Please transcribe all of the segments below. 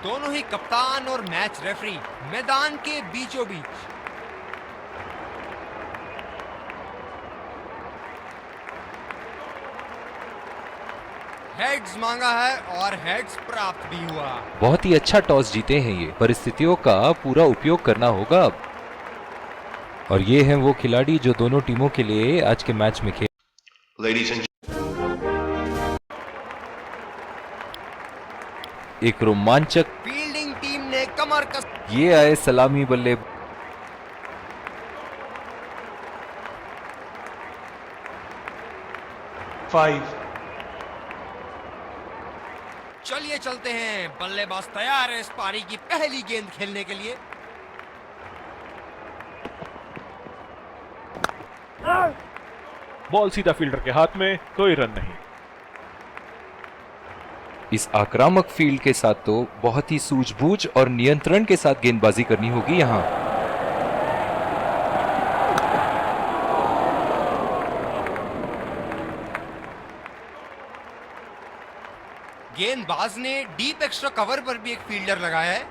दोनों ही कप्तान और मैच रेफरी मैदान के बीचों बीच। हेड्स मांगा है और हेड्स प्राप्त भी हुआ। बहुत ही अच्छा टॉस जीते हैं ये। परिस्थितियों का पूरा उपयोग करना होगा अब। और ये हैं वो खिलाड़ी जो दोनों टीमों के लिए आज के मैच में खेल। एक रोमांचक फील्डिंग टीम ने कमर कस। ये आए सलामी बल्ले। चलिए चलते हैं, बल्लेबाज तैयार है इस पारी की पहली गेंद खेलने के लिए। बॉल सीधा फील्डर के हाथ में, कोई रन नहीं। इस आक्रामक फील्ड के साथ तो बहुत ही सूझबूझ और नियंत्रण के साथ गेंदबाजी करनी होगी यहां। गेंदबाज ने डीप एक्स्ट्रा कवर पर भी एक फील्डर लगाया है।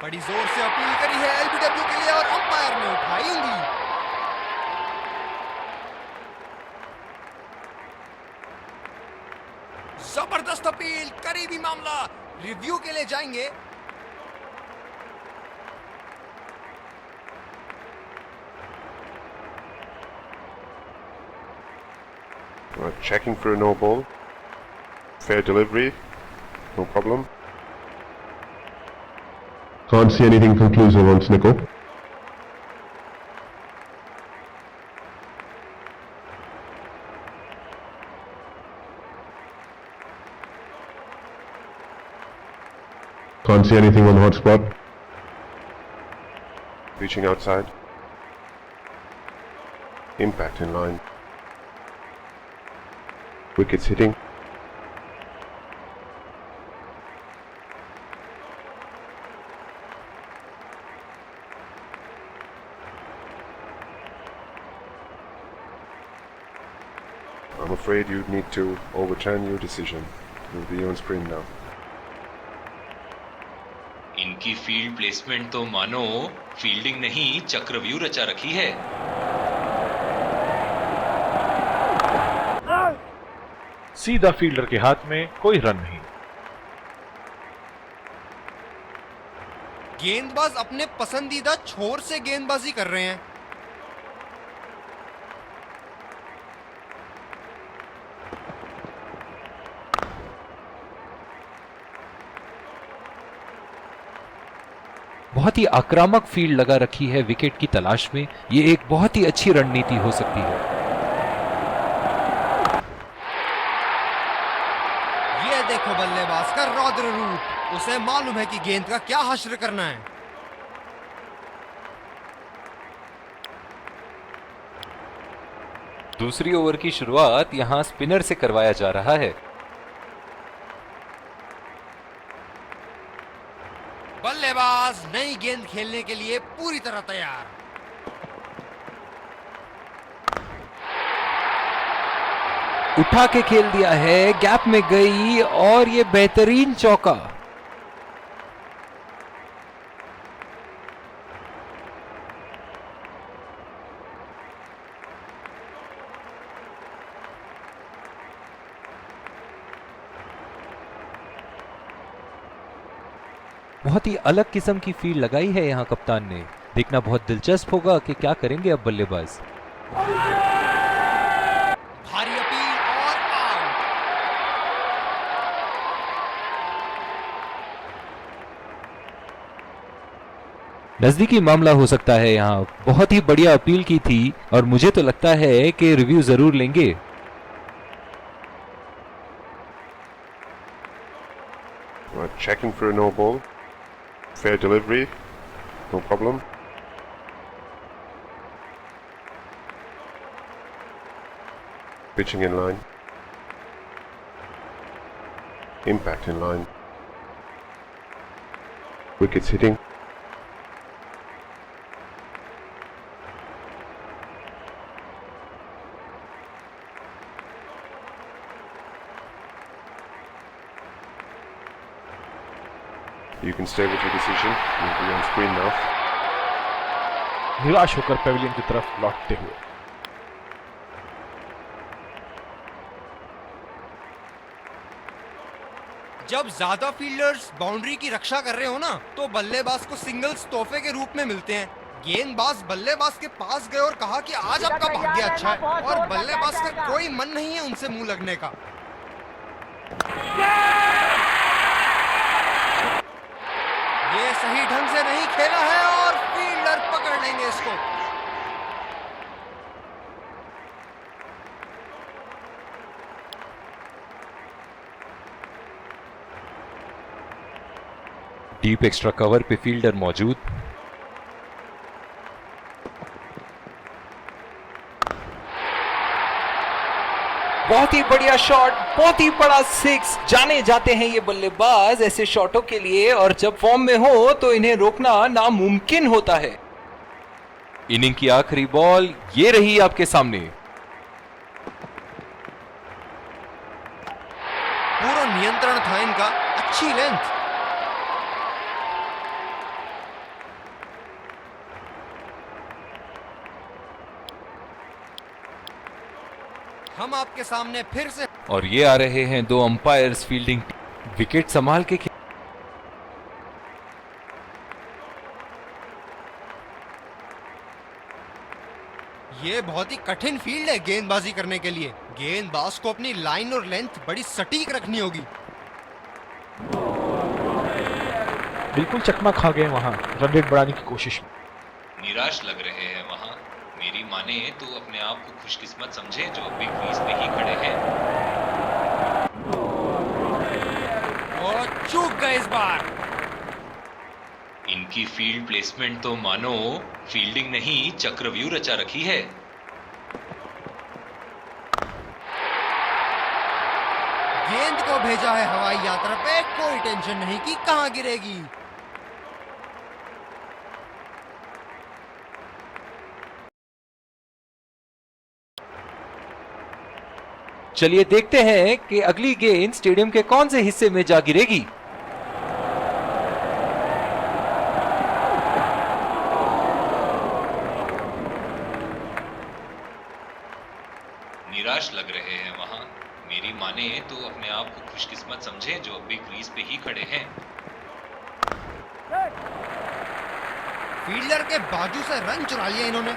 बड़ी जोर से अपील करी है एलबीडब्ल्यू के लिए और अंपायर ने उठाई उंगली। जबरदस्त अपील, करीबी मामला, रिव्यू के लिए जाएंगे। Checking for a no ball. Fair delivery. No problem. Can't see anything conclusive on Snickle. Can't see anything on hotspot. Reaching outside. Impact in line. Wickets hitting. I'm afraid you'd need to overturn your decision. You'll be on screen now. इनकी field placement तो मानो fielding नहीं चक्रव्यूह रचा रखी है। सीधा fielder के हाथ में, कोई रन नहीं। गेंदबाज अपने पसंदीदा छोर से गेंदबाजी कर रहे हैं। बहुत ही आक्रामक फील्ड लगा रखी है विकेट की तलाश में। ये एक बहुत ही अच्छी रणनीति हो सकती है। ये देखो बल्लेबाज का रौद्र रूप, उसे मालूम है कि गेंद का क्या हश्र करना है। दूसरी ओवर की शुरुआत यहां स्पिनर से करवाया जा रहा है। बल्लेबाज नई गेंद खेलने के लिए पूरी तरह तैयार। उठा के खेल दिया है, गैप में गई और ये बेहतरीन चौका। बहुत ही अलग किस्म की फील्ड लगाई है यहां कप्तान ने। देखना बहुत दिलचस्प होगा कि क्या करेंगे अब बल्लेबाज। भारी अपील और आउट। नजदीकी मामला हो सकता है यहाँ। बहुत ही बढ़िया अपील की थी और मुझे तो लगता है कि रिव्यू जरूर लेंगे। Checking for a no ball. Fair delivery. No problem. Pitching in line. Impact in line. Wickets hitting. You can stay with your decision. You'll be on screen now. निराश होकर पेविलियन की तरफ लौटते हुए। जब ज्यादा फील्डर्स बाउंड्री की रक्षा कर रहे हो ना, तो बल्लेबाज को सिंगल्स तोहफे के रूप में मिलते हैं। गेंदबाज बल्लेबाज के पास गए और कहा कि आज आपका भाग्य अच्छा है, और बल्लेबाज का कोई मन नहीं है उनसे मुंह लगने का। ये सही ढंग से नहीं खेला है और फील्डर पकड़ लेंगे इसको। डीप एक्स्ट्रा कवर पे फील्डर मौजूद। बहुत ही बढ़िया शॉट, बहुत ही बड़ा सिक्स। जाने जाते हैं ये बल्लेबाज ऐसे शॉटों के लिए, और जब फॉर्म में हो तो इन्हें रोकना नामुमकिन होता है। इनिंग की आखिरी बॉल ये रही आपके सामने। पूरा नियंत्रण था इनका, अच्छी लेंथ। हम आपके सामने फिर से, और ये आ रहे हैं दो अंपायर्स फील्डिंग, विकेट संभाल के ये बहुत ही कठिन फील्ड है गेंदबाजी करने के लिए। गेंदबाज को अपनी लाइन और लेंथ बड़ी सटीक रखनी होगी। बिल्कुल चकमा खा गए वहां रन रेट बढ़ाने की कोशिश में। निराश लग रहे हैं वहां। मेरी माने तो अपने आप को खुशकिस्मत समझे जो बिग क्रीज पे ही खड़े हैं। और चूक गए इस बार। इनकी फील्ड प्लेसमेंट तो मानो फील्डिंग नहीं चक्रव्यूह रचा रखी है। गेंद को भेजा है हवाई यात्रा पे, कोई टेंशन नहीं कि कहां गिरेगी। चलिए देखते हैं कि अगली गेंद स्टेडियम के कौन से हिस्से में जा गिरेगी। निराश लग रहे हैं वहां। मेरी माने तो अपने आप को खुशकिस्मत समझे जो बिग क्रीज पे ही खड़े हैं। फील्डर के बाजू से रन चुरा लिया इन्होंने।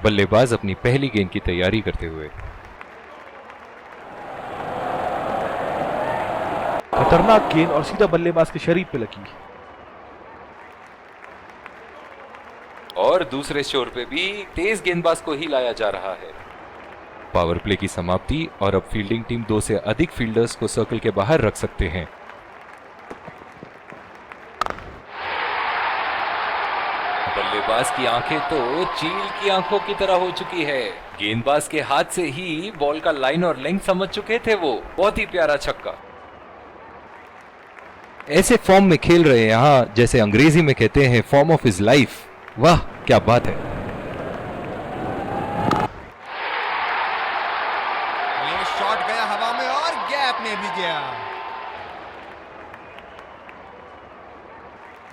बल्लेबाज अपनी पहली गेंद की तैयारी करते हुए। खतरनाक गेंद और सीधा बल्लेबाज के शरीर पे लगी। और दूसरे शोर पे भी तेज गेंदबाज को ही लाया जा रहा है। पावर प्ले की समाप्ति, और अब फील्डिंग टीम 2 से अधिक फील्डर्स को सर्कल के बाहर रख सकते हैं। बल्लेबाज की आंखें तो चील की आंखों की तरह हो चुकी है। गेंदबाज के हाथ से ही बॉल का लाइन और लेंथ समझ चुके थे वो। बहुत ही प्यारा छक्का। ऐसे फॉर्म में खेल रहे हैं यहां, जैसे अंग्रेजी में कहते हैं फॉर्म ऑफ हिज लाइफ। वाह क्या बात है। ये शॉट गया हवा में और गैप में भी गया।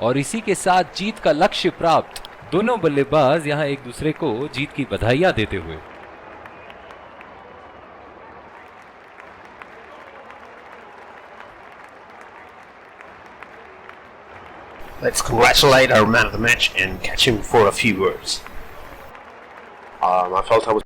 और इसी के साथ जीत का लक्ष्य प्राप्त। दोनों बल्लेबाज यहां एक दूसरे को जीत की बधाइयां देते हुए। Let's congratulate our man of the match and catch him for a few words. I felt I was